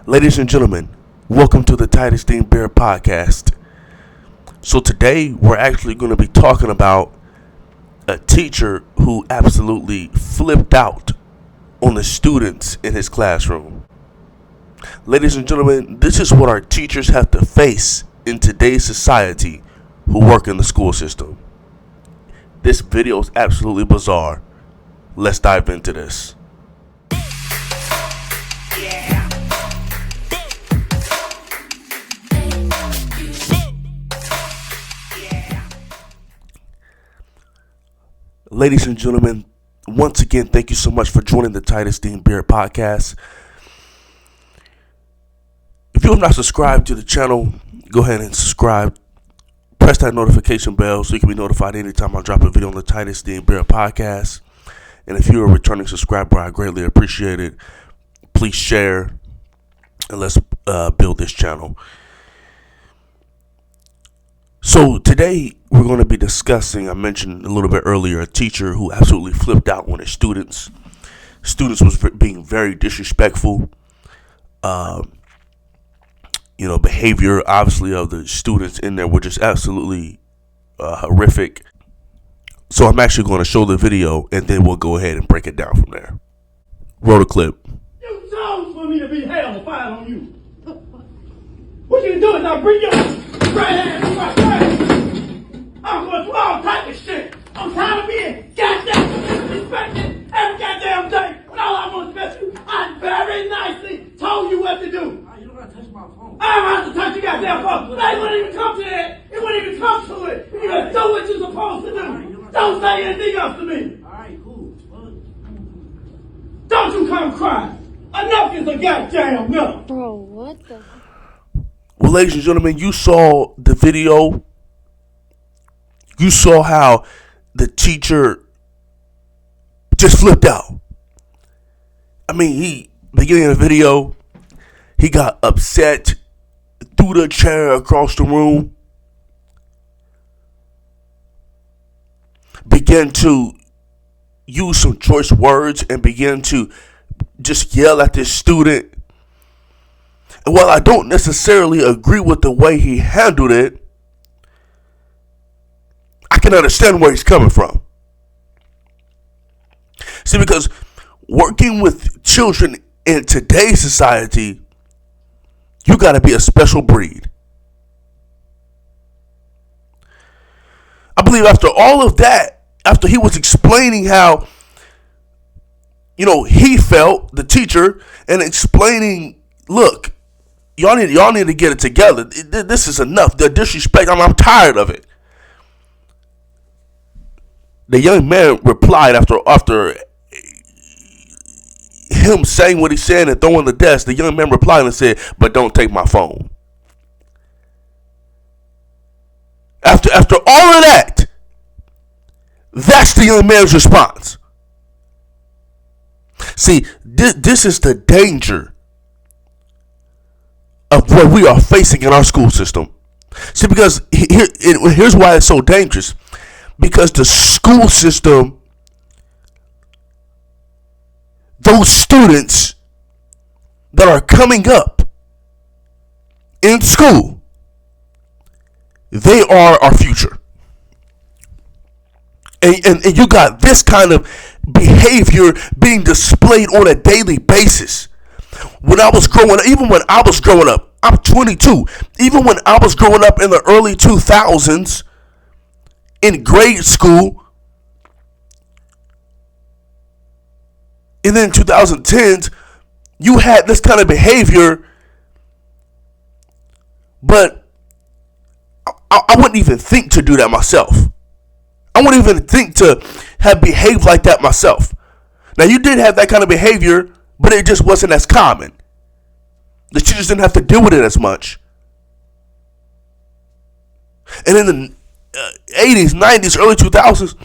Ladies and gentlemen, welcome to the Titus Dean Bear Podcast. So today we're actually going to be talking about a teacher who absolutely flipped out on the students in his classroom. Ladies and gentlemen, this is what our teachers have to face in today's society who work in the school system. This video is absolutely bizarre. Let's dive into this. Ladies and gentlemen, once again, thank you so much for joining the Titus Dean Bear Podcast. If you have not subscribed to the channel, go ahead and subscribe. Press that notification bell so you can be notified anytime I drop a video on the Titus Dean Bear Podcast. And if you're a returning subscriber, I greatly appreciate it. Please share and let's build this channel. So today we're going to be discussing, I mentioned a little bit earlier, a teacher who absolutely flipped out on his students. Students was being very disrespectful. Behavior obviously of the students in there were just absolutely horrific. So I'm actually going to show the video and then we'll go ahead and break it down from there. Roll the clip. You chose for me to be hell to fire on you. What you do is I bring your right hand to my face. I'm going through all type of shit. I'm tired of being goddamn disrespected every goddamn day. When all I want to touch you, I very nicely told you what to do. You don't gotta touch my phone. I don't have to touch your goddamn phone. That wouldn't even come to that. It wouldn't even come to it. You just do what you're supposed to do. Don't say anything else to me. Alright, cool. Don't you come crying. Enough is a goddamn enough. Bro, what the? Well, ladies and gentlemen, you saw the video. You saw how the teacher just flipped out. I mean, beginning of the video, he got upset, threw the chair across the room, began to use some choice words and began to just yell at this student. And while I don't necessarily agree with the way he handled it, I can understand where he's coming from. See, because working with children in today's society, you got to be a special breed. I believe after all of that, after he was explaining how, he felt, the teacher, and explaining, look, y'all need to get it together. This is enough. The disrespect, I'm tired of it. The young man replied after him saying what he said and throwing the desk. The young man replied and said, "But don't take my phone." After all of that, that's the young man's response. See, this is the danger of what we are facing in our school system. See, because here's why it's so dangerous. Because the school system, those students that are coming up in school, they are our future. And you got this kind of behavior being displayed on a daily basis. When I was growing up, I'm 22. Even when I was growing up in the early 2000s, in grade school, and then 2010s, you had this kind of behavior, but I wouldn't even think to do that myself. I wouldn't even think to have behaved like that myself. Now, you did have that kind of behavior, but it just wasn't as common. The teachers didn't have to deal with it as much. And in the 80s, 90s, early 2000s,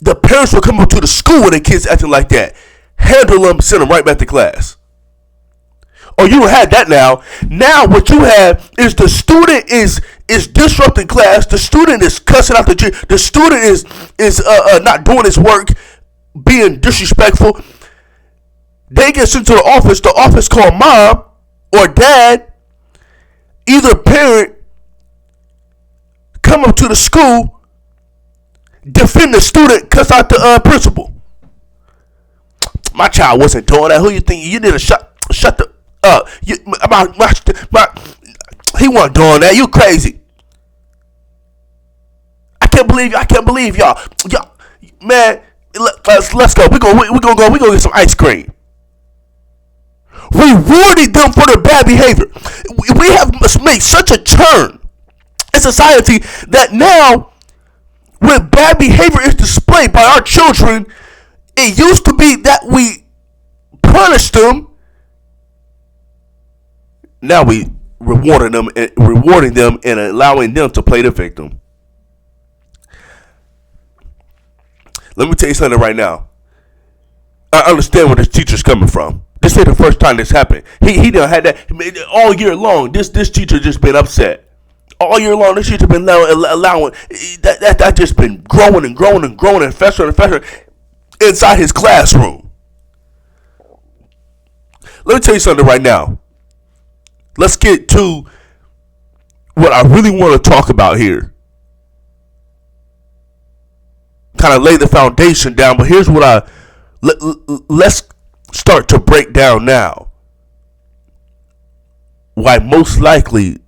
the parents would come up to the school with their kids acting like that. Handle them, send them right back to class. Oh, you don't have that now. Now what you have is the student is disrupting class. The student is cussing out the teacher. The student is not doing his work, being disrespectful. They get sent to the office. The office call mom. or dad, either parent, come up to the school, defend the student, cuss out the principal. My child wasn't doing that. Who you think? You need to shut the he wasn't doing that. You crazy. I can't believe y'all. Man, let's go. We gonna get some ice cream. Rewarding them for their bad behavior. We have made such a turn in society that now, when bad behavior is displayed by our children, it used to be that we punished them. Now we rewarding them and allowing them to play the victim. Let me tell you something right now. I understand where this teacher's coming from. This ain't the first time this happened. He done had that all year long. This teacher just been upset. All year long, this teacher been allowing that just been growing and festering inside his classroom. Let me tell you something right now. Let's get to what I really want to talk about here. Kind of lay the foundation down, but here's what let's start to break down now why most likely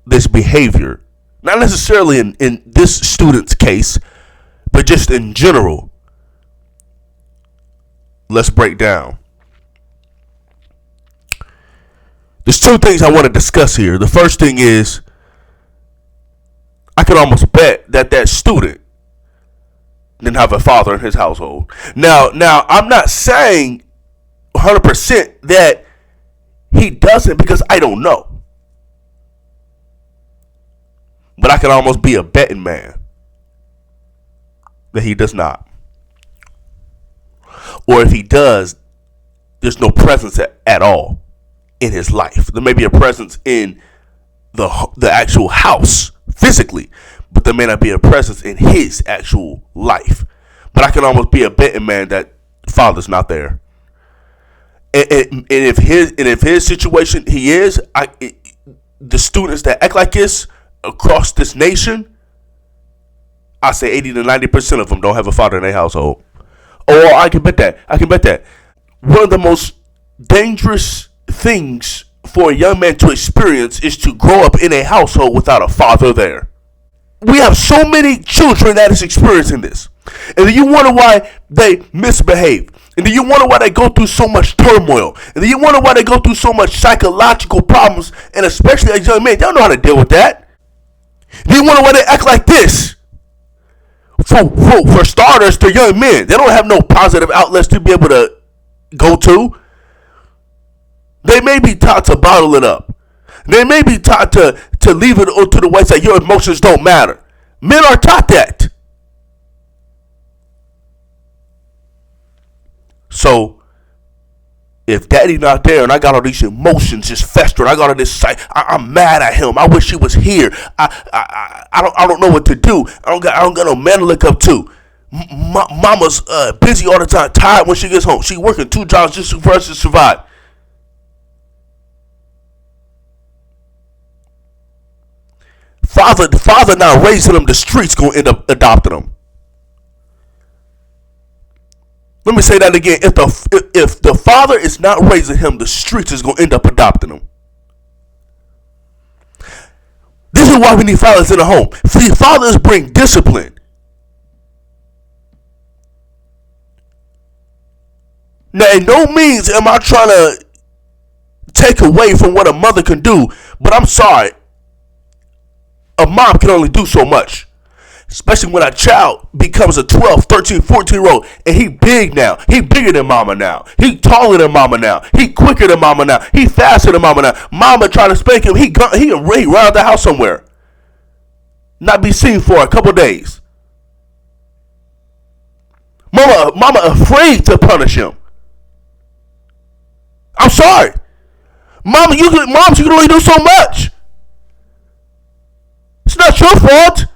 this behavior, not necessarily in this student's case, but just in general, let's break down. There's two things I want to discuss here. The first thing is, I could almost bet that student didn't have a father in his household. Now, I'm not saying 100% that he doesn't, because I don't know. But I can almost be a betting man that he does not. Or if he does, there's no presence at all in his life. There may be a presence in the actual house physically, but there may not be a presence in his actual life. But I can almost be a betting man that father's not there. And if his situation he is, the students that act like this across this nation, I say 80 to 90% of them don't have a father in their household. Or I can bet that. One of the most dangerous things for a young man to experience is to grow up in a household without a father there. We have so many children that is experiencing this. And then you wonder why they misbehave. And then you wonder why they go through so much turmoil. And then you wonder why they go through so much psychological problems. And especially as young men, they don't know how to deal with that. Then you wonder why they act like this. For starters, they're young men. They don't have no positive outlets to be able to go to. They may be taught to bottle it up. They may be taught to leave it to the wayside. Your emotions don't matter. Men are taught that. So, if daddy not there and I got all these emotions just festering, I got all this, I'm mad at him. I wish he was here. I don't know what to do. I don't got no man to look up to. Mama's busy all the time, tired when she gets home. She working 2 jobs just for us to survive. The father now raising them, the streets gonna end up adopting them. Let me say that again. If the father is not raising him, the streets is gonna end up adopting him. This is why we need fathers in the home. See, fathers bring discipline. Now, in no means am I trying to take away from what a mother can do, but I'm sorry. A mom can only do so much. Especially when a child becomes a 12, 13, 14-year-old and he big now. He bigger than mama now. He taller than mama now. He quicker than mama now. He faster than mama now. Mama trying to spank him. He run out the house somewhere. Not be seen for a couple days. Mama afraid to punish him. I'm sorry. Moms, you can only do so much. It's not your fault.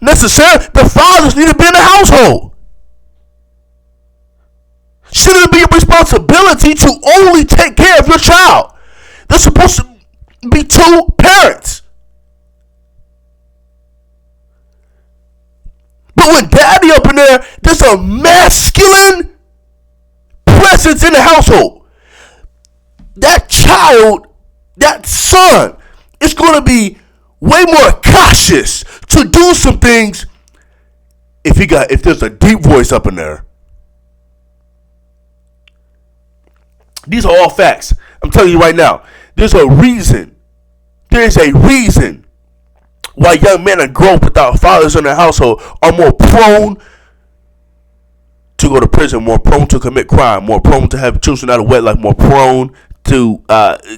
Necessarily, the fathers need to be in the household. Shouldn't it be your responsibility to only take care of your child? There's supposed to be two parents. But when daddy up in there, there's a masculine presence in the household. That child, that son, is going to be way more cautious to do some things if there's a deep voice up in there. These are all facts. I'm telling you right now. There's a reason. There's a reason why young men and grown without fathers in their household are more prone to go to prison, more prone to commit crime, more prone to have children out of wedlock, more prone to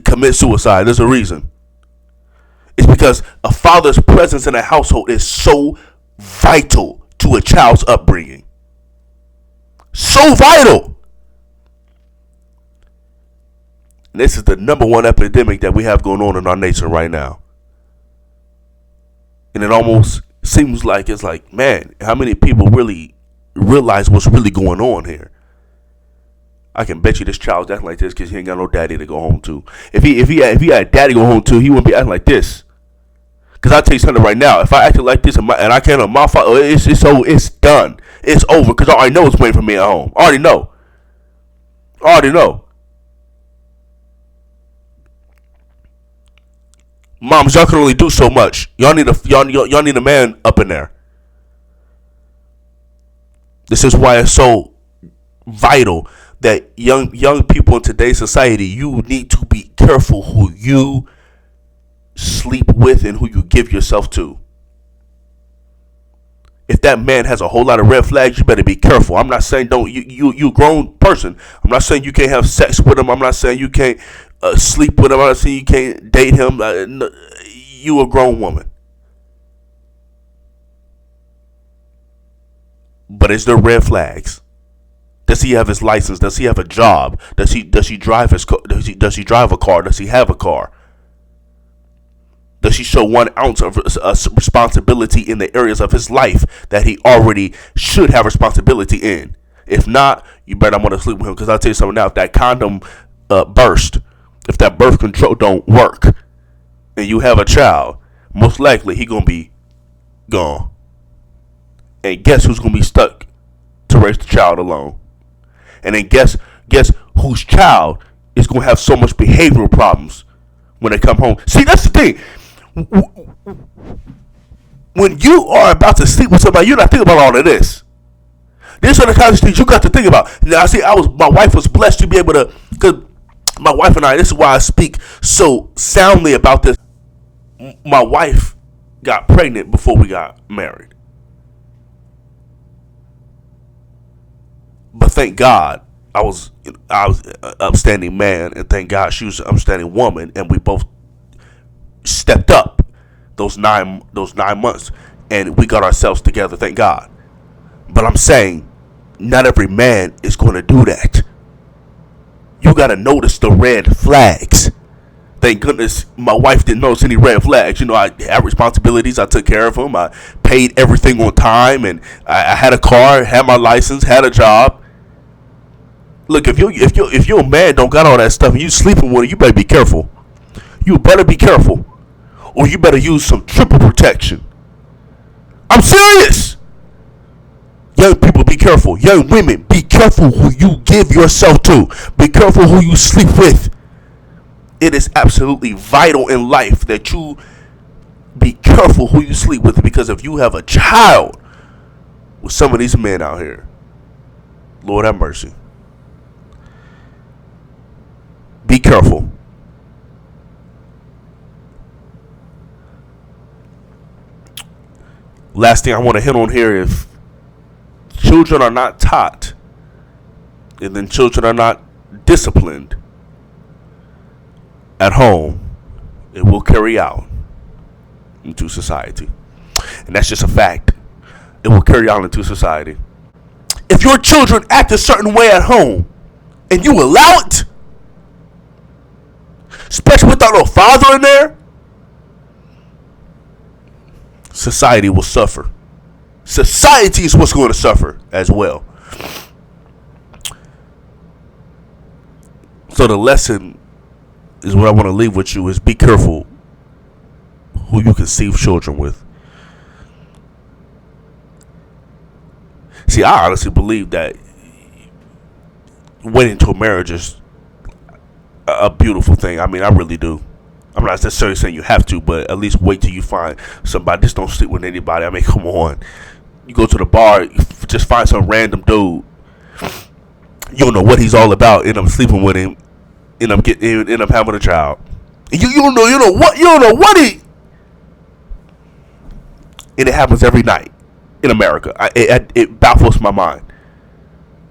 commit suicide. There's a reason. It's because a father's presence in a household is so vital to a child's upbringing. So vital. And this is the number one epidemic that we have going on in our nation right now. And it almost seems like it's like, man, how many people really realize what's really going on here? I can bet you this child's acting like this because he ain't got no daddy to go home to. If he had a daddy to go home to, he wouldn't be acting like this. Because I'll tell you something right now. If I acted like this and I can't on my father, it's done. It's over because I already know what's waiting for me at home. I already know. Moms, y'all can only do so much. Y'all need a man up in there. This is why it's so vital that young people in today's society, you need to be careful who you sleep with and who you give yourself to. If that man has a whole lot of red flags, you better be careful. I'm not saying you a grown person. I'm not saying you can't have sex with him. I'm not saying you can't sleep with him. I'm not saying you can't date him. No, you a grown woman. But is there red flags? Does he have his license? Does he have a job? Does he drive his car? Does he drive a car? Does he have a car? Does he show 1 ounce of responsibility in the areas of his life that he already should have responsibility in? If not, you better not want to sleep with him, because I'll tell you something now. If that condom burst, if that birth control don't work, and you have a child, most likely he gonna be gone. And guess who's gonna be stuck to raise the child alone? And then guess whose child is gonna have so much behavioral problems when they come home. See, that's the thing. When you are about to sleep with somebody, you're not thinking about all of this. These are the kinds of things you got to think about. Now, see, my wife was blessed to be able to, because my wife and I, this is why I speak so soundly about this. My wife got pregnant before we got married. But thank God, I was an upstanding man, and thank God she was an upstanding woman, and we both stepped up those nine months, and we got ourselves together. Thank God. But I'm saying, not every man is going to do that. You got to notice the red flags. Thank goodness my wife didn't notice any red flags. You know, I had responsibilities. I took care of them. I paid everything on time, and I had a car, had my license, had a job. Look, if you're a man, don't got all that stuff, and you sleeping with it, you better be careful. You better be careful, or you better use some triple protection. I'm serious. Young people, be careful. Young women, be careful who you give yourself to. Be careful who you sleep with. It is absolutely vital in life that you be careful who you sleep with, because if you have a child with some of these men out here, Lord have mercy. Be careful. Last thing I want to hit on here, if children are not taught, and then children are not disciplined at home, it will carry out into society. And that's just a fact. It will carry out into society. If your children act a certain way at home and you allow it, especially without no father in there, society will suffer. Society is what's going to suffer as well. So the lesson is what I want to leave with you is be careful who you conceive children with. See, I honestly believe that waiting until marriage is a beautiful thing. I mean, I really do. I'm not necessarily saying you have to, but at least wait till you find somebody. Just don't sleep with anybody. I mean, come on. You go to the bar, just find some random dude. You don't know what he's all about, and I'm sleeping with him, and I'm having a child. You don't know what he. And it happens every night in America. It baffles my mind.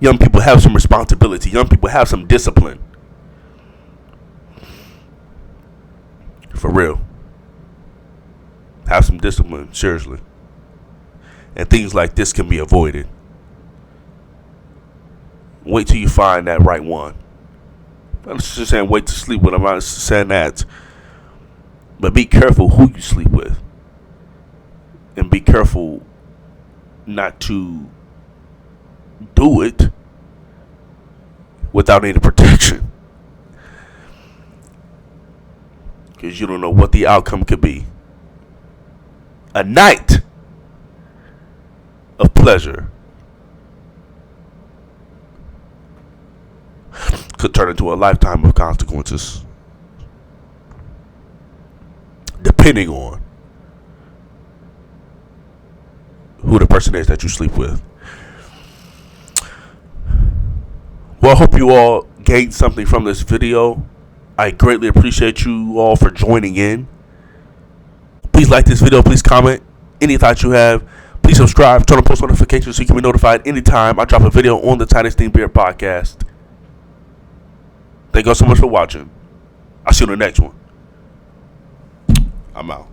Young people have some responsibility. Young people have some discipline. For real. Have some discipline, seriously. And things like this can be avoided. Wait till you find that right one. I'm just saying wait to sleep with them. I'm not saying that. But be careful who you sleep with. And be careful not to do it without any protection. Because you don't know what the outcome could be. A night of pleasure could turn into a lifetime of consequences. Depending on who the person is that you sleep with. Well, I hope you all gained something from this video. I greatly appreciate you all for joining in. Please like this video. Please comment any thoughts you have. Please subscribe. Turn on post notifications so you can be notified anytime I drop a video on the Tightest Thing Beer podcast. Thank you all so much for watching. I'll see you in the next one. I'm out.